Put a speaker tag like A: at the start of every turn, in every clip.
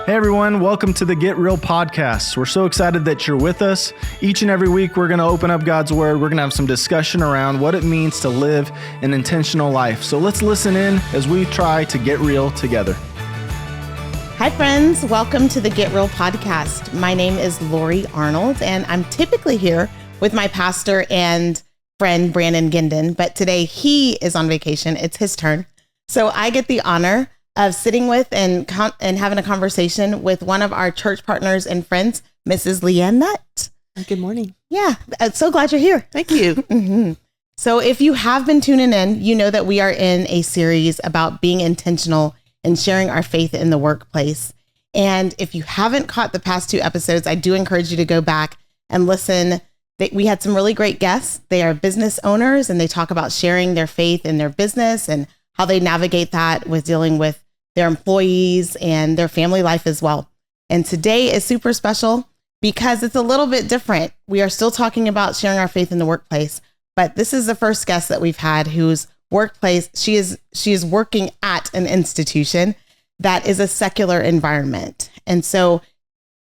A: Hey everyone, welcome to the Get Real podcast. We're so excited that you're with us. Each and every week, we're going to open up God's Word. We're going to have some discussion around what it means to live an intentional life. So let's listen in as we try to get real together.
B: Hi friends, welcome to the Get Real podcast. My name is Lori Arnold, and I'm typically here with my pastor and friend Brandon Ginden, but today he is on vacation. It's his turn. So I get the honor of sitting with and having a conversation with one of our church partners and friends, Mrs. Lee Ann Nutt.
C: Good morning.
B: Yeah, I'm so glad you're here.
C: Thank you.
B: Mm-hmm. So if you have been tuning in, you know that we are in a series about being intentional and sharing our faith in the workplace. And if you haven't caught the past two episodes, I do encourage you to go back and listen. We had some really great guests. They are business owners and they talk about sharing their faith in their business and how they navigate that with dealing with their employees and their family life as well. And today is super special because it's a little bit different. We are still talking about sharing our faith in the workplace, but this is the first guest that we've had whose workplace, she is working at an institution that is a secular environment. And so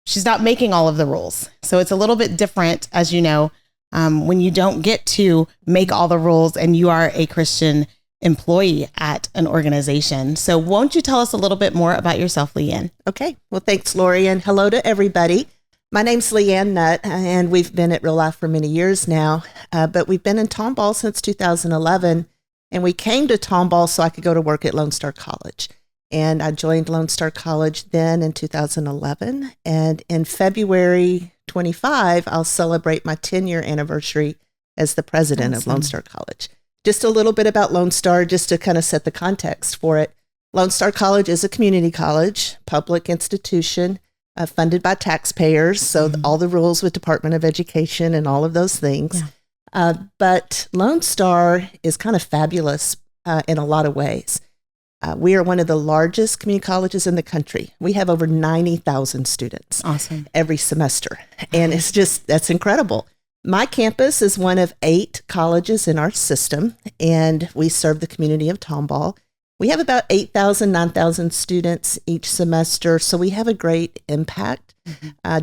B: she's not making all of the rules. So it's a little bit different, as you know, when you don't get to make all the rules and you are a Christian employee at an organization. So won't you tell us a little bit more about yourself, Lee Ann?
C: Okay. Well, thanks, Lori, and hello to everybody. My name's Lee Ann Nutt, and we've been at Real Life for many years now, but we've been in Tomball since 2011, and we came to Tomball so I could go to work at Lone Star College. And I joined Lone Star College then in 2011, and in February 25, I'll celebrate my 10-year anniversary as the president of Lone Star College. Just a little bit about Lone Star, just to kind of set the context for it. Lone Star College is a community college, public institution, funded by taxpayers. So all the rules with Department of Education and all of those things. Yeah. But Lone Star is kind of fabulous in a lot of ways. We are one of the largest community colleges in the country. We have over 90,000 students.
B: Awesome.
C: Every semester. And it's just, that's incredible. My campus is one of 8 colleges in our system, and we serve the community of Tomball. We have about 8,000, 9,000 students each semester, so we have a great impact,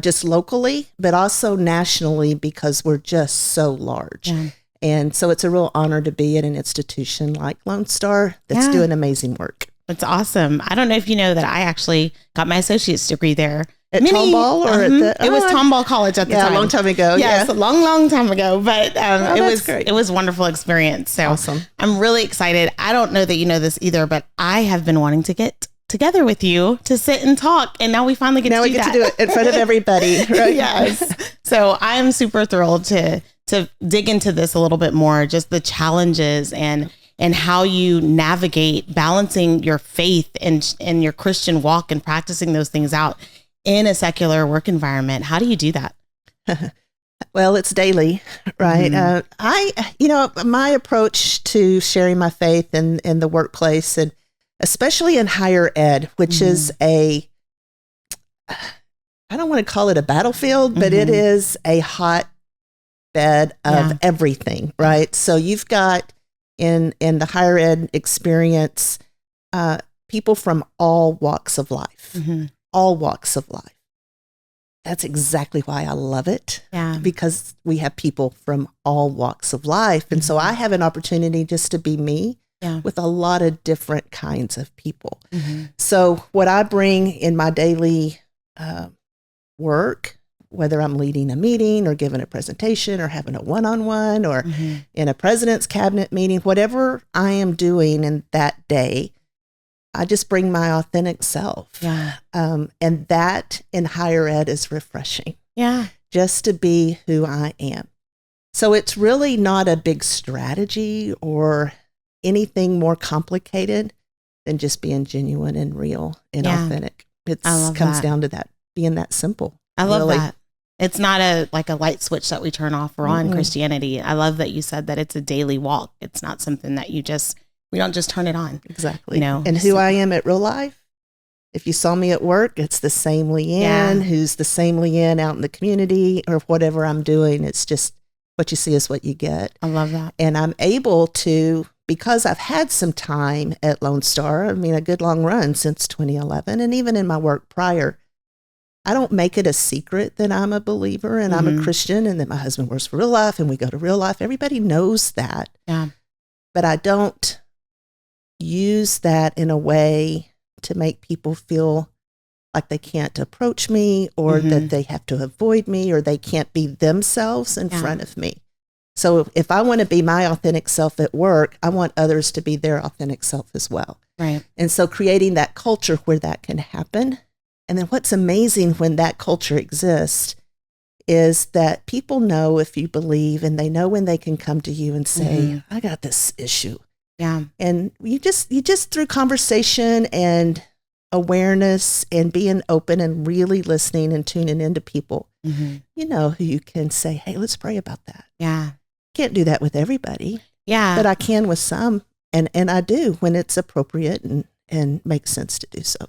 C: just locally, but also nationally because we're just so large. Yeah. And so it's a real honor to be at an institution like Lone Star that's doing amazing work.
B: It's awesome. I don't know if you know that I actually got my associate's degree there.
C: At Tomball or at the...
B: It was Tomball College at the time.
C: Yeah, a long time ago.
B: Yes, a long time ago. But
C: it
B: was a wonderful experience. So
C: awesome.
B: I'm really excited. I don't know that you know this either, but I have been wanting to get together with you to sit and talk. And now we finally get to do that.
C: Now we get to do it in front of everybody. Right?
B: Yes. So I am super thrilled to dig into this a little bit more, just the challenges and how you navigate balancing your faith and your Christian walk and practicing those things out in a secular work environment. How do you do that?
C: Well, it's daily, right? My approach to sharing my faith in the workplace, and especially in higher ed, which is I don't want to call it a battlefield, but it is a hot bed of everything, right? So you've got in the higher ed experience, people from all walks of life. All walks of life. That's exactly why I love it. Yeah. Because we have people from all walks of life. And so I have an opportunity just to be me with a lot of different kinds of people. So what I bring in my daily work, whether I'm leading a meeting or giving a presentation or having a one-on-one or in a president's cabinet meeting, whatever I am doing in that day, I just bring my authentic self. Yeah. And that in higher ed is refreshing.
B: Yeah.
C: Just to be who I am. So it's really not a big strategy or anything more complicated than just being genuine and real and authentic. It comes down to that, being that simple.
B: I love that. It's not a light switch that we turn off or on Christianity. I love that you said that it's a daily walk. It's not something that we don't just turn it on.
C: Exactly. And who I am at Real Life, if you saw me at work, it's the same Lee Ann, who's the same Lee Ann out in the community or whatever I'm doing. It's just what you see is what you get.
B: I love that.
C: And I'm able to, because I've had some time at Lone Star, a good long run since 2011, and even in my work prior, I don't make it a secret that I'm a believer and I'm a Christian and that my husband works for Real Life and we go to Real Life. Everybody knows that.
B: Yeah.
C: But I don't use that in a way to make people feel like they can't approach me or that they have to avoid me or they can't be themselves in front of me. So if I want to be my authentic self at work, I want others to be their authentic self as well.
B: Right.
C: And so creating that culture where that can happen. And then what's amazing when that culture exists is that people know if you believe, and they know when they can come to you and say, I got this issue.
B: Yeah.
C: And you just through conversation and awareness and being open and really listening and tuning into people, you know who you can say, hey, let's pray about that.
B: Yeah.
C: Can't do that with everybody.
B: Yeah.
C: But I can with some. And I do when it's appropriate and makes sense to do so.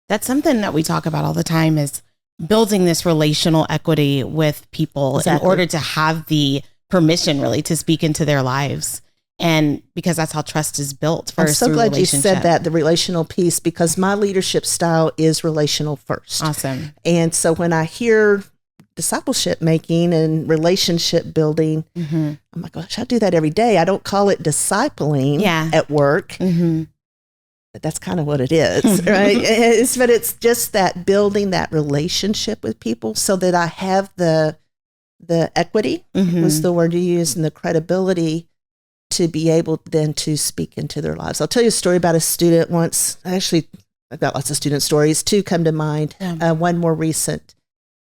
B: That's something that we talk about all the time is building this relational equity with people in order to have the permission really to speak into their lives. And because that's how trust is built first.
C: I'm so glad you said that, the relational piece, because my leadership style is relational first.
B: Awesome.
C: And so when I hear discipleship making and relationship building, I'm like, gosh, I do that every day. I don't call it discipling at work. But that's kind of what it is, right? But it's just that building that relationship with people so that I have the equity was the word you used, and the credibility to be able then to speak into their lives. I'll tell you a story about a student once. Actually, I've got lots of student stories. Two come to mind. One more recent.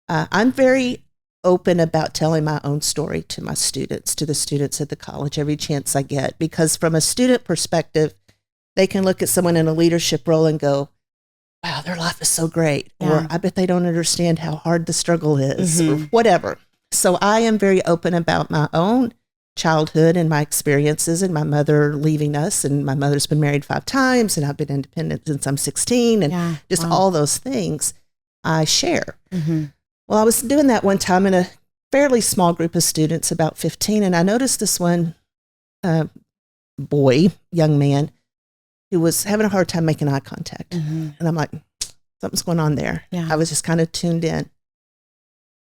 C: I'm very open about telling my own story to my students, to the students at the college, every chance I get, because from a student perspective, they can look at someone in a leadership role and go, wow, their life is so great. Or I bet they don't understand how hard the struggle is or whatever. So I am very open about my own childhood and my experiences and my mother leaving us. And my mother's been married 5 times and I've been independent since I'm 16 and just all those things I share. Well, I was doing that one time in a fairly small group of students, about 15. And I noticed this one young man, who was having a hard time making eye contact. And I'm like, something's going on there. I was just kind of tuned in.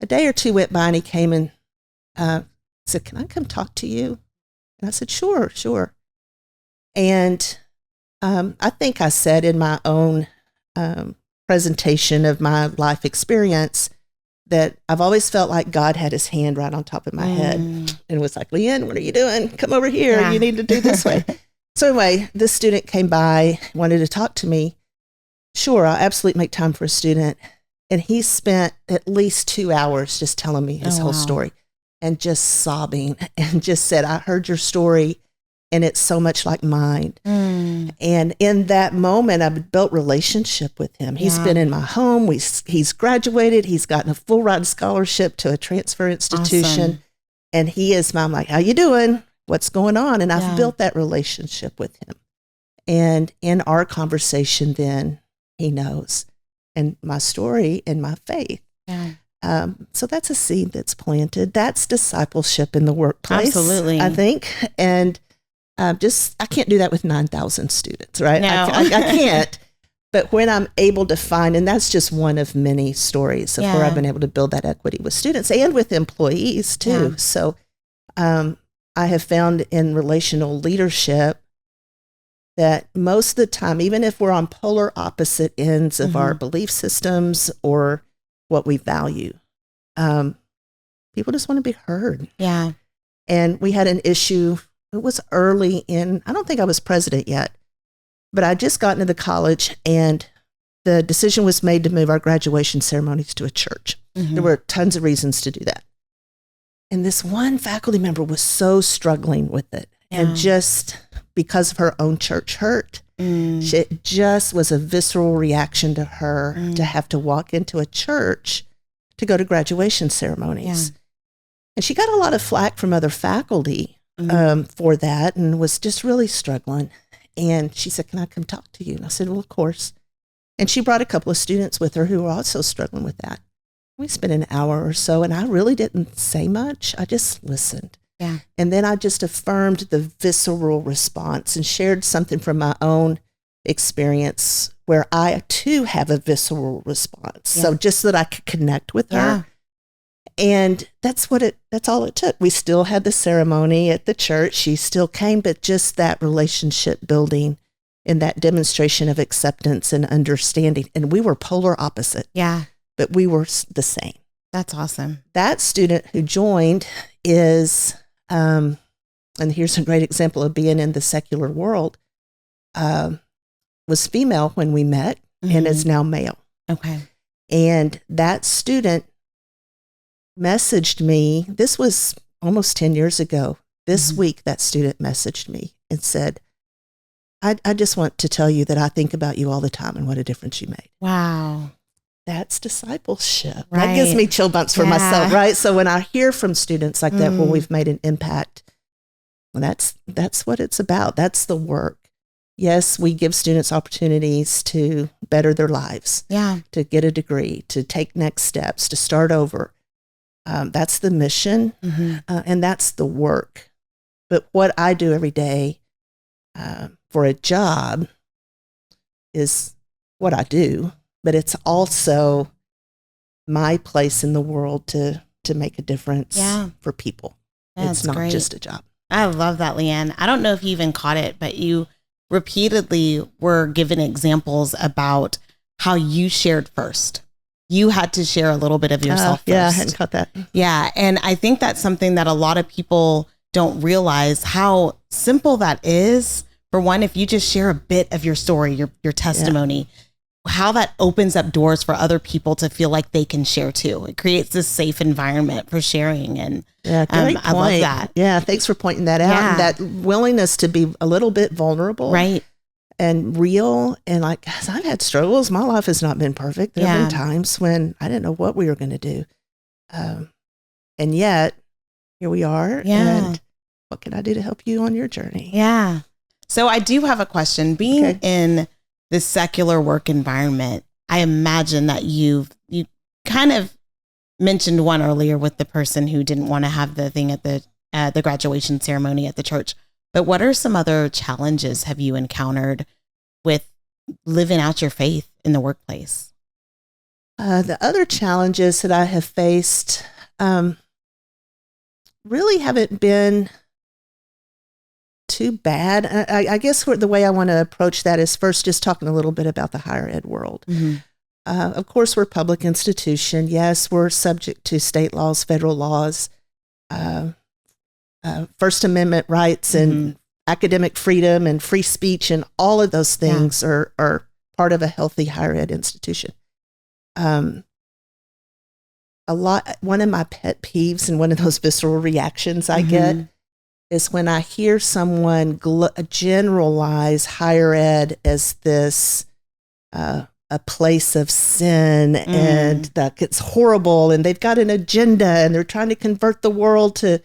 C: A day or two went by and he came and said, can I come talk to you? And I said, sure. And I think I said in my own presentation of my life experience that I've always felt like God had his hand right on top of my head and was like, Lee Ann, what are you doing? Come over here. You need to do this way. So anyway, this student came by, wanted to talk to me. Sure, I'll absolutely make time for a student. And he spent at least 2 hours just telling me his whole story and just sobbing and just said, I heard your story and it's so much like mine. And in that moment, I've built relationship with him. He's been in my home. He's graduated. He's gotten a full ride scholarship to a transfer institution.
B: Awesome.
C: And he is I'm like, how you doing? What's going on? And I've built that relationship with him. And in our conversation then, he knows. And my story and my faith. So that's a seed that's planted. That's discipleship in the workplace.
B: Absolutely.
C: I think. And I can't do that with 9,000 students, right?
B: No.
C: I can't. But when I'm able to find, and that's just one of many stories of where I've been able to build that equity with students and with employees too. So I have found in relational leadership that most of the time, even if we're on polar opposite ends of our belief systems or what we value, people just want to be heard.
B: Yeah.
C: And we had an issue. It was early I don't think I was president yet, but I just got into the college and the decision was made to move our graduation ceremonies to a church. There were tons of reasons to do that. And this one faculty member was so struggling with it. And just because of her own church hurt, it just was a visceral reaction to her to have to walk into a church to go to graduation ceremonies. And she got a lot of flack from other faculty for that and was just really struggling. And she said, can I come talk to you? And I said, well, of course. And she brought a couple of students with her who were also struggling with that. We spent an hour or so, and I really didn't say much. I just listened. And then I just affirmed the visceral response and shared something from my own experience where I too have a visceral response.
B: Yeah.
C: So just so that I could connect with
B: Yeah.
C: her. And that's all it took. We still had the ceremony at the church. She still came, but just that relationship building and that demonstration of acceptance and understanding. And we were polar opposite,
B: Yeah.
C: but we were the same.
B: That's awesome.
C: That student who joined is, and here's a great example of being in the secular world, was female when we met and is now male.
B: Okay.
C: And that student messaged me, this was almost 10 years ago. This week, that student messaged me and said, I just want to tell you that I think about you all the time and what a difference you made.
B: Wow.
C: That's discipleship.
B: Right.
C: That gives me chill bumps for myself, right? So when I hear from students like that, when we've made an impact, well, that's what it's about. That's the work. Yes, we give students opportunities to better their lives, to get a degree, to take next steps, to start over. That's the mission, and that's the work. But what I do every day for a job is what I do, but it's also my place in the world to make a difference for people. It's not just a job.
B: I love that, Lee Ann. I don't know if you even caught it, but you repeatedly were given examples about how you shared first. You had to share a little bit of yourself first.
C: Yeah, I hadn't caught that.
B: Yeah, and I think that's something that a lot of people don't realize how simple that is. For one, if you just share a bit of your story, your testimony, how that opens up doors for other people to feel like they can share too. It creates this safe environment for sharing. And
C: great point.
B: I love that.
C: Yeah, thanks for pointing that out.
B: Yeah.
C: That willingness to be a little bit vulnerable.
B: Right.
C: And real. And like, guys, I've had struggles. My life has not been perfect. There have been times when I didn't know what we were going to do. And yet, here we are.
B: Yeah.
C: And what can I do to help you on your journey?
B: Yeah. So I do have a question. Being in the secular work environment, I imagine that you kind of mentioned one earlier with the person who didn't want to have the thing at the graduation ceremony at the church. But what are some other challenges have you encountered with living out your faith in the workplace?
C: The other challenges that I have faced really haven't been too bad. I guess the way I want to approach that is first just talking a little bit about the higher ed world. Of course, we're a public institution. Yes, we're subject to state laws, federal laws, First Amendment rights and academic freedom and free speech, and all of those things are part of a healthy higher ed institution. One of my pet peeves and one of those visceral reactions I get is when I hear someone generalize higher ed as this a place of sin and that it's horrible and they've got an agenda and they're trying to convert the world to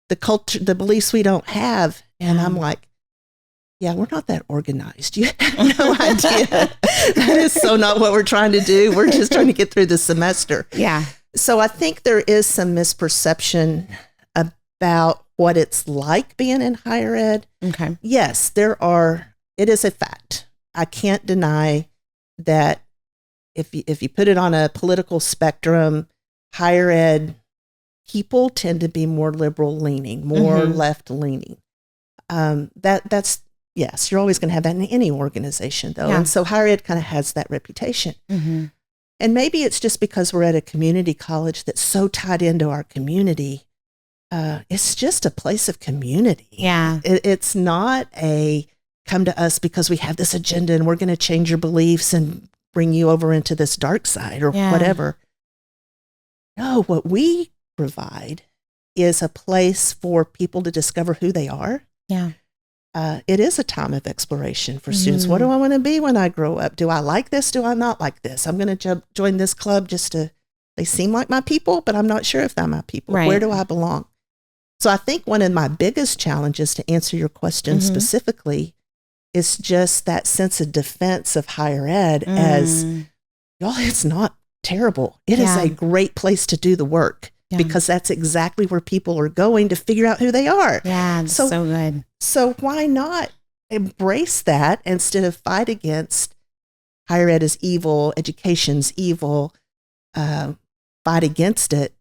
C: the culture, the beliefs we don't have. And I'm like, yeah, we're not that organized. You have no idea. That is so not what we're trying to do. We're just trying to get through the semester.
B: Yeah.
C: So I think there is some misperception about what it's like being in higher ed.
B: Okay.
C: Yes, it is a fact. I can't deny that if you put it on a political spectrum, higher ed people tend to be more liberal leaning, more left leaning. That's yes, you're always going to have that in any organization though.
B: Yeah.
C: And so higher ed kind of has that reputation. And maybe it's just because we're at a community college that's so tied into our community. It's just a place of community.
B: Yeah.
C: It's not a come to us because we have this agenda and we're going to change your beliefs and bring you over into this dark side or whatever. No, what we provide is a place for people to discover who they are. Yeah. It is a time of exploration for students. What do I want to be when I grow up? Do I like this? Do I not like this? I'm going to join this club they seem like my people, but I'm not sure if they're my people.
B: Right.
C: Where do I belong? So I think one of my biggest challenges, to answer your question specifically, is just that sense of defense of higher ed as, y'all, it's not terrible. It is a great place to do the work because that's exactly where people are going to figure out who they are.
B: Yeah, it's so good.
C: So why not embrace that instead of fight against higher ed is evil, education's evil, fight against it.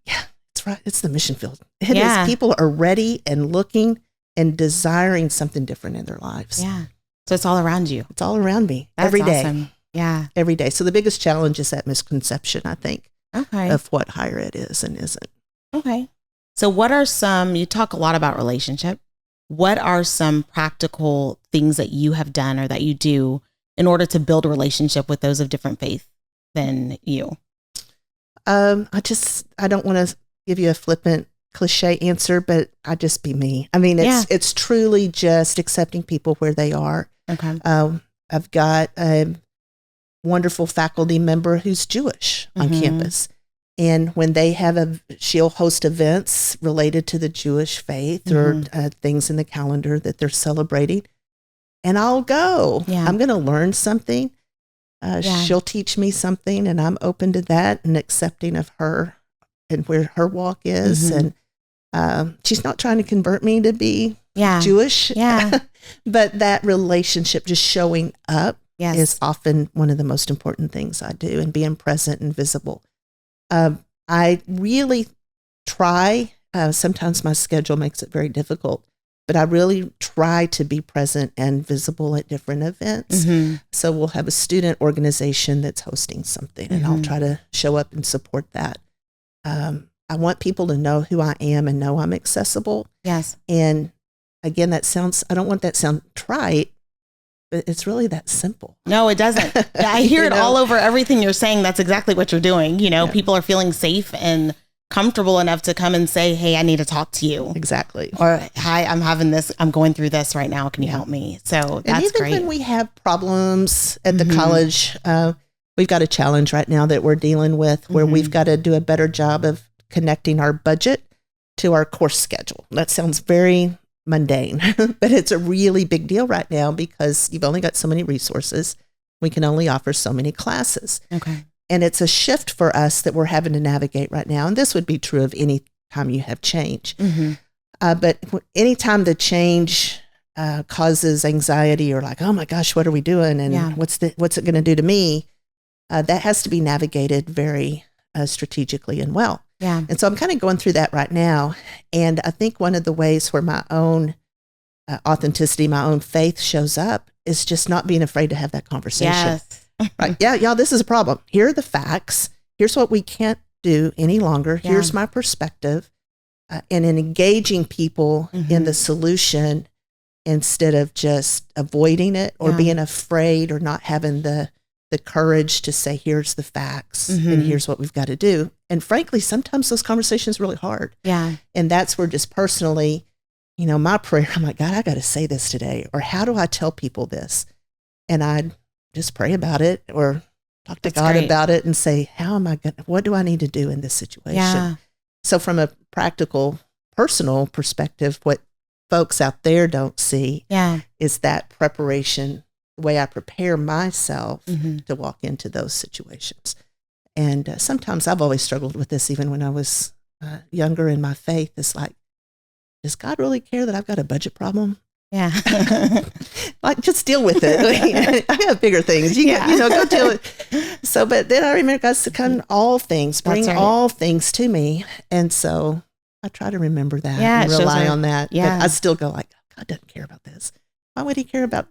C: Yeah, it's right. It's the mission field. It is. People are ready and looking and desiring something different in their lives.
B: Yeah. So it's all around you.
C: It's all around me.
B: That's
C: every day.
B: Awesome. Yeah.
C: Every day. So the biggest challenge is that misconception, I think,
B: okay,
C: of what higher ed is and isn't.
B: Okay. So what are you talk a lot about relationship. What are some practical things that you have done or that you do in order to build a relationship with those of different faith than you?
C: I don't want to give you a flippant cliche answer, but I just be me. I mean, it's truly just accepting people where they are.
B: Okay.
C: I've got a wonderful faculty member who's Jewish on campus. And when they she'll host events related to the Jewish faith or things in the calendar that they're celebrating. And I'll go. Yeah. I'm going to learn something. She'll teach me something, and I'm open to that and accepting of her and where her walk is. And she's not trying to convert me to be Jewish. Yeah. But that relationship, just showing up, is often one of the most important things I do, and being present and visible. I really try, sometimes my schedule makes it very difficult, but I really try to be present and visible at different events. So we'll have a student organization that's hosting something, and I'll try to show up and support that. I want people to know who I am and know I'm accessible.
B: Yes.
C: And again, I don't want that to sound trite, but it's really that simple.
B: No, it doesn't. I hear it all over everything you're saying. That's exactly what you're doing. People are feeling safe and comfortable enough to come and say, hey, I need to talk to you.
C: Exactly.
B: Or, hi, I'm going through this right now. Can you help me? So that's
C: and even
B: great.
C: When we have problems at the college, we've got a challenge right now that we're dealing with where we've got to do a better job of connecting our budget to our course schedule. That sounds very mundane, but it's a really big deal right now because you've only got so many resources. We can only offer so many classes.
B: Okay.
C: And it's a shift for us that we're having to navigate right now. And this would be true of any time you have change. But anytime the change causes anxiety or like, oh my gosh, what are we doing? And what's it going to do to me? That has to be navigated very strategically and well.
B: Yeah.
C: And so I'm kind of going through that right now. And I think one of the ways where my own authenticity, my own faith shows up is just not being afraid to have that conversation.
B: Yes.
C: Right. Yeah, y'all, this is a problem. Here are the facts. Here's what we can't do any longer.
B: Yeah.
C: Here's my perspective. And in engaging people in the solution instead of just avoiding it or being afraid or not having the courage to say, here's the facts and here's what we've got to do. And frankly, sometimes those conversations are really hard.
B: Yeah.
C: And that's where just personally, my prayer, I'm like, God, I got to say this today. Or how do I tell people this? And I just pray about it or talk to God about it and say, what do I need to do in this situation?
B: Yeah.
C: So from a practical, personal perspective, what folks out there don't see is that preparation, the way I prepare myself to walk into those situations. And sometimes I've always struggled with this, even when I was younger in my faith. It's like, does God really care that I've got a budget problem?
B: Yeah.
C: Like, just deal with it. I have bigger things. Go deal with it. So, but then I remember God said, come all things, bring all things to me. And so I try to remember that and rely on that.
B: Yeah.
C: But I still go like, God doesn't care about this. Why would he care about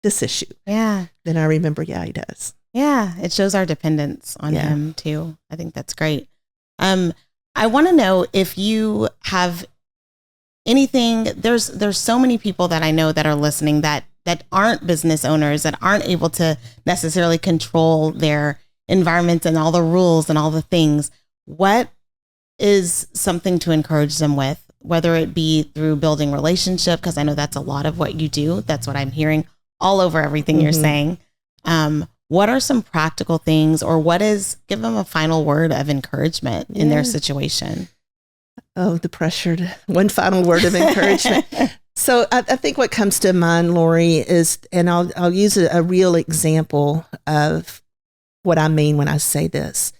C: this issue?
B: Yeah.
C: Then I remember, he does.
B: Yeah. It shows our dependence on him too. I think that's great. I want to know if you have anything. There's so many people that I know that are listening that aren't business owners, that aren't able to necessarily control their environment and all the rules and all the things. What is something to encourage them with, whether it be through building relationship? Because I know that's a lot of what you do. That's what I'm hearing all over everything you're saying. What are some practical things, or give them a final word of encouragement in their situation?
C: Oh, the pressured one final word of encouragement. So I think what comes to mind, Lori, is, and I'll use a real example of what I mean when I say this.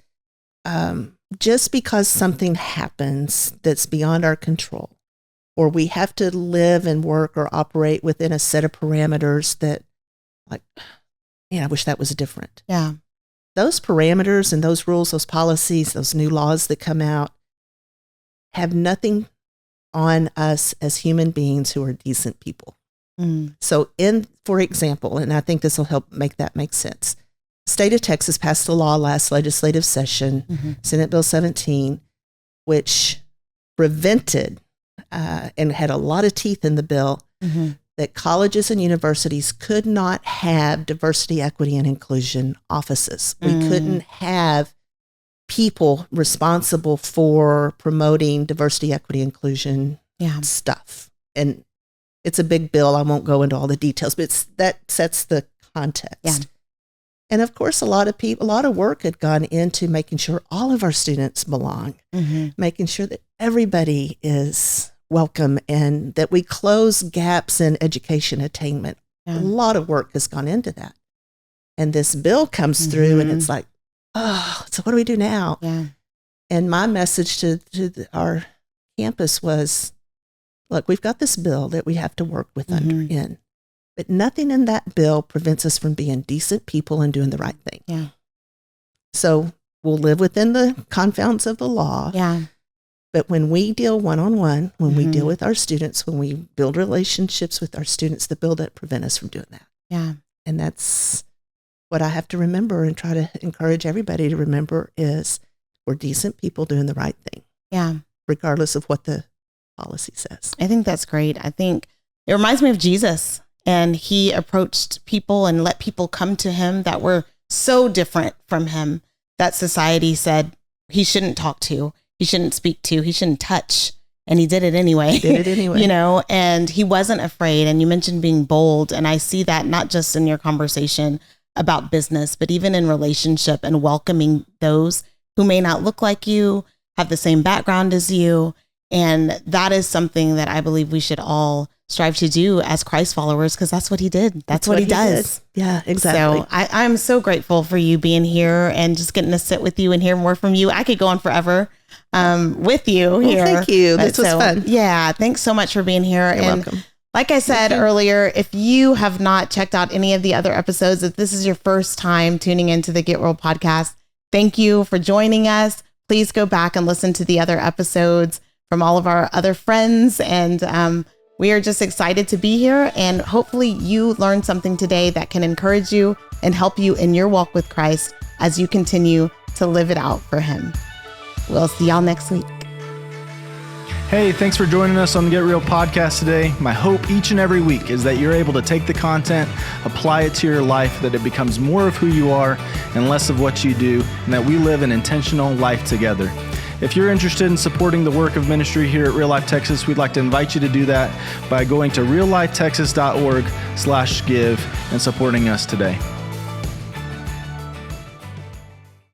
C: Just because something happens that's beyond our control, or we have to live and work or operate within a set of parameters that, like, man, I wish that was different.
B: Yeah.
C: Those parameters and those rules, those policies, those new laws that come out have nothing on us as human beings who are decent people. So for example, and I think this will help make that make sense. State of Texas passed a law last legislative session, Senate Bill 17, which prevented and had a lot of teeth in the bill that colleges and universities could not have diversity, equity, and inclusion offices. We couldn't have people responsible for promoting diversity, equity, inclusion stuff. And it's a big bill. I won't go into all the details, but that sets the context.
B: Yeah.
C: And of course, a lot of work had gone into making sure all of our students belong, making sure that everybody is welcome and that we close gaps in education attainment. A lot of work has gone into that. And this bill comes through and it's like, oh, so what do we do now?
B: Yeah.
C: And my message to our campus was, look, we've got this bill that we have to work with in, but nothing in that bill prevents us from being decent people and doing the right thing.
B: Yeah.
C: So we'll live within the confines of the law.
B: Yeah.
C: But when we deal one-on-one, when we deal with our students, when we build relationships with our students, the bill doesn't prevent us from doing that.
B: Yeah.
C: And that's what I have to remember and try to encourage everybody to remember is we're decent people doing the right thing.
B: Yeah.
C: Regardless of what the policy says.
B: I think that's great. I think it reminds me of Jesus, and he approached people and let people come to him that were so different from him that society said he shouldn't talk to, he shouldn't speak to, he shouldn't touch. And he did it anyway. You know, and he wasn't afraid. And you mentioned being bold. And I see that not just in your conversation about business, but even in relationship and welcoming those who may not look like you, have the same background as you. And that is something that I believe we should all strive to do as Christ followers, because that's what he did. That's what he does.
C: Did. Yeah, exactly.
B: So I'm so grateful for you being here and just getting to sit with you and hear more from you. I could go on forever with you here.
C: Well, thank you. This was fun.
B: Yeah. Thanks so much for being here.
C: You're welcome.
B: Like I said earlier, if you have not checked out any of the other episodes, if this is your first time tuning into the Get Real podcast, thank you for joining us. Please go back and listen to the other episodes from all of our other friends. And we are just excited to be here. And hopefully you learned something today that can encourage you and help you in your walk with Christ as you continue to live it out for him. We'll see y'all next week.
A: Hey, thanks for joining us on the Get Real podcast today. My hope each and every week is that you're able to take the content, apply it to your life, that it becomes more of who you are and less of what you do, and that we live an intentional life together. If you're interested in supporting the work of ministry here at Real Life Texas, we'd like to invite you to do that by going to reallifetexas.org/give and supporting us today.